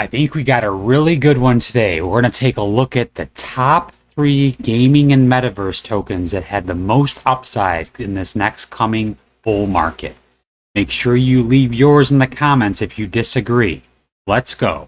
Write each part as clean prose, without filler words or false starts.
I think we got a really good one today. We're going to take a look at the top 3 gaming and metaverse tokens that had the most upside in this next coming bull market. Make sure you leave yours in the comments if you disagree. Let's go.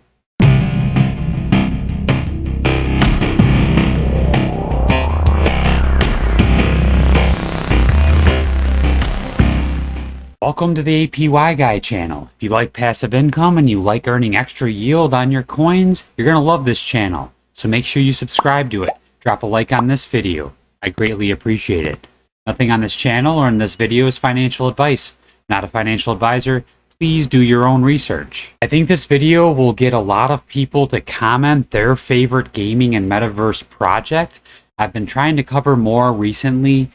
Welcome to the APY Guy channel. If you like passive income and you like earning extra yield on your coins, you're going to love this channel. So make sure you subscribe to it. Drop a like on this video. I greatly appreciate it. Nothing on this channel or in this video is financial advice. Not a financial advisor. Please do your own research. I think this video will get a lot of people to comment their favorite gaming and metaverse project. I've been trying to cover more recently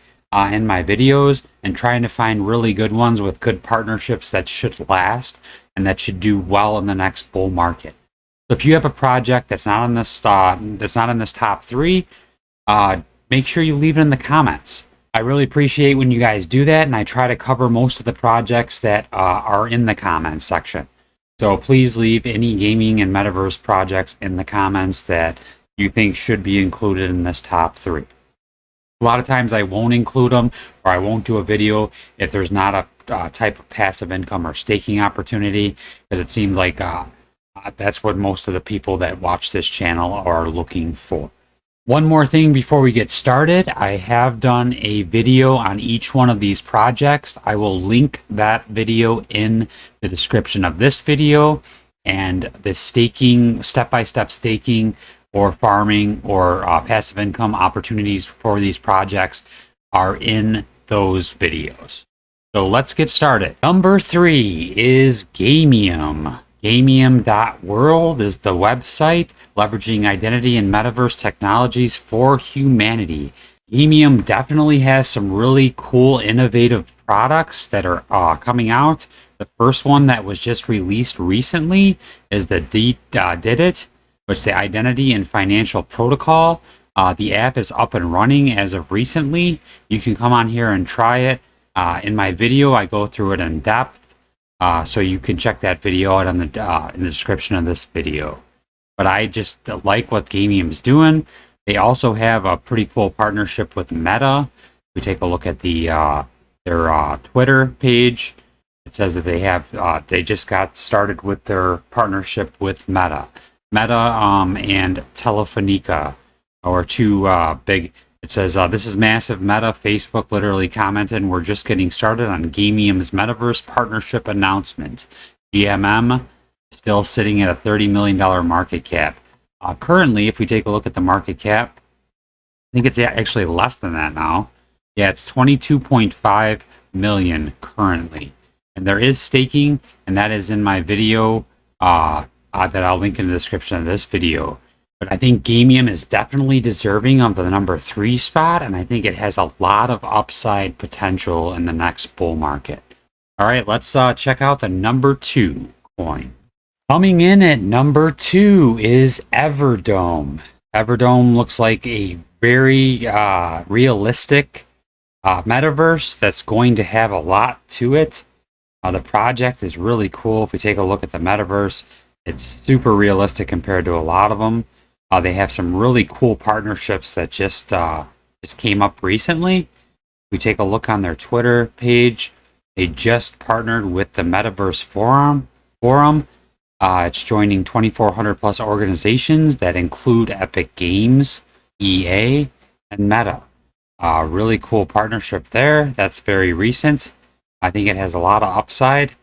in my videos and trying to find really good ones with good partnerships that should last and that should do well in the next bull market. So if you have a project that's not in this top 3, make sure you leave it in the comments. I really appreciate when you guys do that, and I try to cover most of the projects that are in the comments section. So please leave any gaming and metaverse projects in the comments that you think should be included in this top 3. A lot of times I won't include them, or I won't do a video if there's not a type of passive income or staking opportunity, because it seems like that's what most of the people that watch this channel are looking for. One more thing before we get started, I have done a video on each one of these projects. I will link that video in the description of this video, and the staking, step-by-step staking or farming or passive income opportunities for these projects are in those videos. So let's get started. Number 3 is Gamium. Gamium.world is the website leveraging identity and metaverse technologies for humanity. Gamium definitely has some really cool, innovative products that are coming out. The first one that was just released recently is the DIDIT, which is the Identity and Financial Protocol. The app is up and running as of recently. You can come on here and try it. In my video, I go through it in depth, so you can check that video out in the description of this video. But I just like what Gamium's doing. They also have a pretty cool partnership with Meta. We take a look at their Twitter page. It says that they just got started with their partnership with Meta. And Telefonica are two big. It says this is massive. Meta, Facebook literally commented, "We're just getting started on Gamium's metaverse partnership announcement." GMM still sitting at a $30 million market cap. Currently, if we take a look at the market cap, I think it's actually less than that now. Yeah, it's 22.5 million currently, and there is staking, and that is in my video. That I'll link in the description of this video. But I think Gamium is definitely deserving of the number 3 spot, and I think it has a lot of upside potential in the next bull market. All right, let's check out the number 2 coin. Coming in at number 2 is Everdome. Everdome looks like a very realistic metaverse that's going to have a lot to it. The project is really cool. If we take a look at the metaverse, it's super realistic compared to a lot of them. They have some really cool partnerships that just came up recently. We take a look on their Twitter page. They just partnered with the Metaverse Forum. It's joining 2,400 plus organizations that include Epic Games, EA, and Meta. Really cool partnership there. That's very recent. I think it has a lot of upside,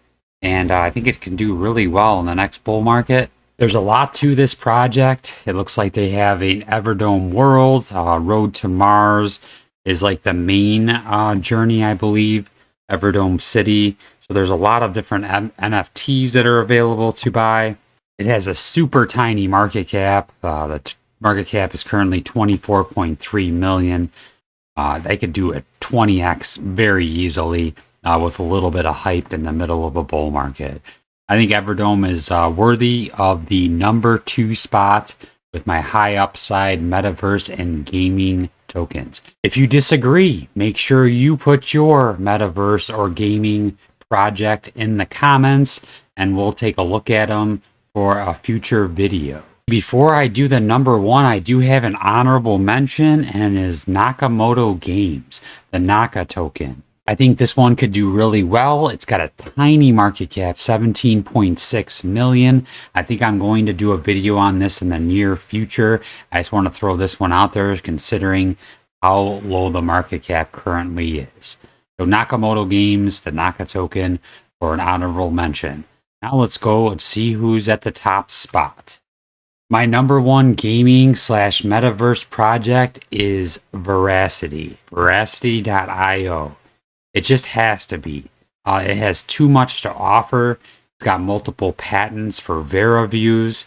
and I think it can do really well in the next bull market. There's a lot to this project. It looks like they have an Everdome world. Road to Mars is like the main journey, I believe. Everdome City. So there's a lot of different NFTs that are available to buy. It has a super tiny market cap. The market cap is currently 24.3 million. They could do a 20x very easily with a little bit of hype in the middle of a bull market. I think Everdome is worthy of the number 2 spot with my high upside metaverse and gaming tokens. If you disagree, make sure you put your metaverse or gaming project in the comments, and we'll take a look at them for a future video. Before I do the number one, I do have an honorable mention, and it is Nakamoto Games, the Naka token. I think this one could do really well. It's got a tiny market cap, 17.6 million. I think I'm going to do a video on this in the near future. I just want to throw this one out there considering how low the market cap currently is. So Nakamoto Games, the Naka token, for an honorable mention. Now let's go and see who's at the top spot. My number one gaming / metaverse project is Veracity, veracity.io. It just has to be. It has too much to offer. It's got multiple patents for Vera views.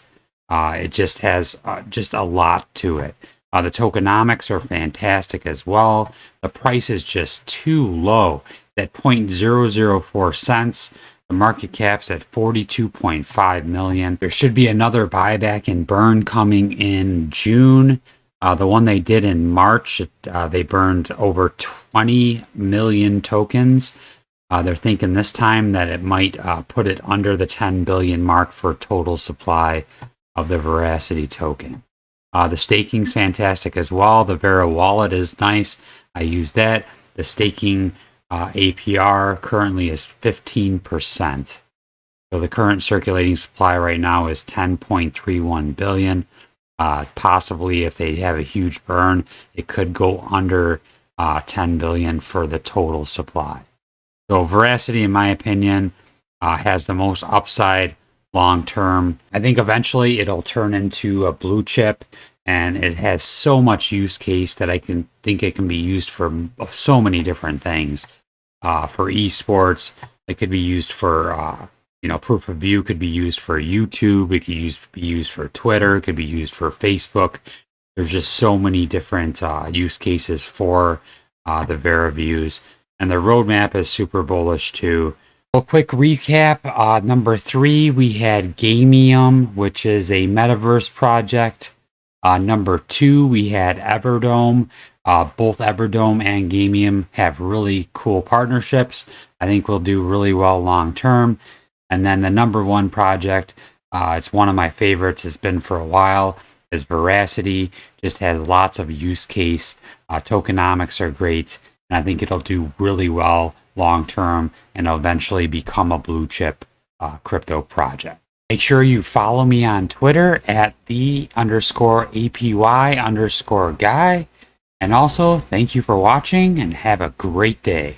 It just has just a lot to it. The tokenomics are fantastic as well. The price is just too low. At 0.004 cents. The market cap's at 42.5 million. There should be another buyback and burn coming in June. The one they did in March, they burned over 20 million tokens. They're thinking this time that it might put it under the 10 billion mark for total supply of the Veracity token. The staking's fantastic as well. The Vera wallet is nice. I use that. The staking APR currently is 15%. So the current circulating supply right now is 10.31 billion. Possibly if they have a huge burn, it could go under 10 billion for the total supply. So Veracity, in my opinion, has the most upside long term. I think eventually it'll turn into a blue chip, and it has so much use case that I can think it can be used for so many different things. For esports, it could be used for proof of view, could be used for YouTube, it could be used for Twitter, it could be used for Facebook. There's just so many different use cases for the Vera views, and the roadmap is super bullish too. A quick recap, number 3, we had Gamium, which is a metaverse project. Number 2, we had Everdome. Both Everdome and Gamium have really cool partnerships. I think we'll do really well long term. And then the number 1 project, it's one of my favorites, has been for a while, is Veracity. Just has lots of use case. Tokenomics are great, and I think it'll do really well long term and eventually become a blue chip crypto project. Make sure you follow me on Twitter at _APY_guy. And also, thank you for watching and have a great day.